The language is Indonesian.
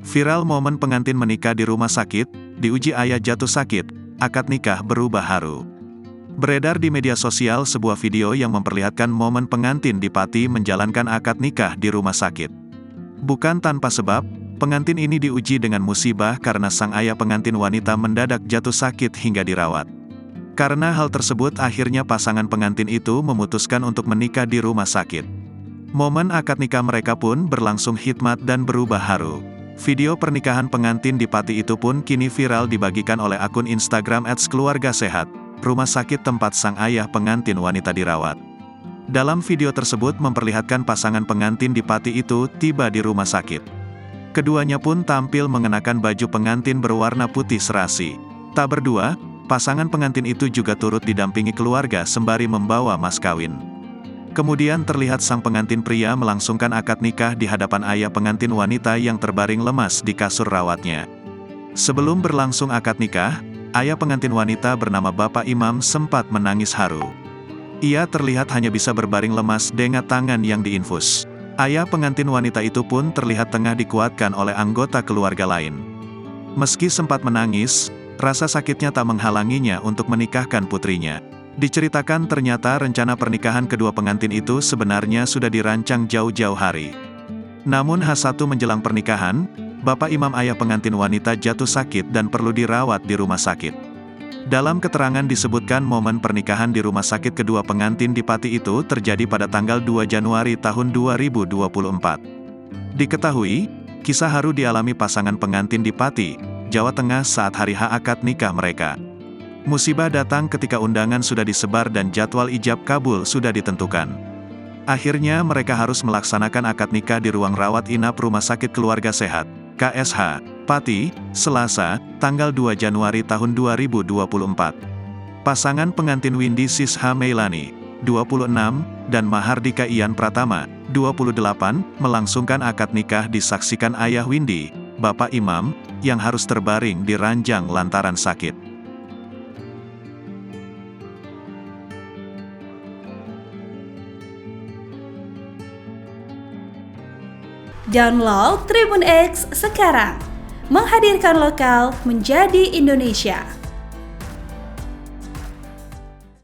Viral momen pengantin menikah di rumah sakit, diuji ayah jatuh sakit, akad nikah berubah haru. Beredar di media sosial sebuah video yang memperlihatkan momen pengantin di Pati menjalankan akad nikah di rumah sakit. Bukan tanpa sebab, pengantin ini diuji dengan musibah karena sang ayah pengantin wanita mendadak jatuh sakit hingga dirawat. Karena hal tersebut akhirnya pasangan pengantin itu memutuskan untuk menikah di rumah sakit. Momen akad nikah mereka pun berlangsung hikmat dan berubah haru. Video pernikahan pengantin di Pati itu pun kini viral dibagikan oleh akun Instagram @keluargasehat, rumah sakit tempat sang ayah pengantin wanita dirawat. Dalam video tersebut memperlihatkan pasangan pengantin di Pati itu tiba di rumah sakit. Keduanya pun tampil mengenakan baju pengantin berwarna putih serasi. Tak berdua, pasangan pengantin itu juga turut didampingi keluarga sembari membawa mas kawin. Kemudian terlihat sang pengantin pria melangsungkan akad nikah di hadapan ayah pengantin wanita yang terbaring lemas di kasur rawatnya. Sebelum berlangsung akad nikah, ayah pengantin wanita bernama Bapak Imam sempat menangis haru. Ia terlihat hanya bisa berbaring lemas dengan tangan yang diinfus. Ayah pengantin wanita itu pun terlihat tengah dikuatkan oleh anggota keluarga lain. Meski sempat menangis, rasa sakitnya tak menghalanginya untuk menikahkan putrinya. Diceritakan ternyata rencana pernikahan kedua pengantin itu sebenarnya sudah dirancang jauh-jauh hari. Namun H1 menjelang pernikahan, Bapak Imam ayah pengantin wanita jatuh sakit dan perlu dirawat di rumah sakit. Dalam keterangan disebutkan momen pernikahan di rumah sakit kedua pengantin di Pati itu terjadi pada tanggal 2 Januari tahun 2024. Diketahui, kisah haru dialami pasangan pengantin di Pati, Jawa Tengah saat hari H akad nikah mereka. Musibah datang ketika undangan sudah disebar dan jadwal ijab kabul sudah ditentukan. Akhirnya mereka harus melaksanakan akad nikah di ruang rawat inap Rumah Sakit Keluarga Sehat, KSH, Pati, Selasa, tanggal 2 Januari tahun 2024. Pasangan pengantin Windy Sisha Meilani, 26, dan Mahardika Ian Pratama, 28, melangsungkan akad nikah disaksikan ayah Windy, Bapak Imam, yang harus terbaring di ranjang lantaran sakit. Download Tribun X sekarang, menghadirkan lokal menjadi Indonesia.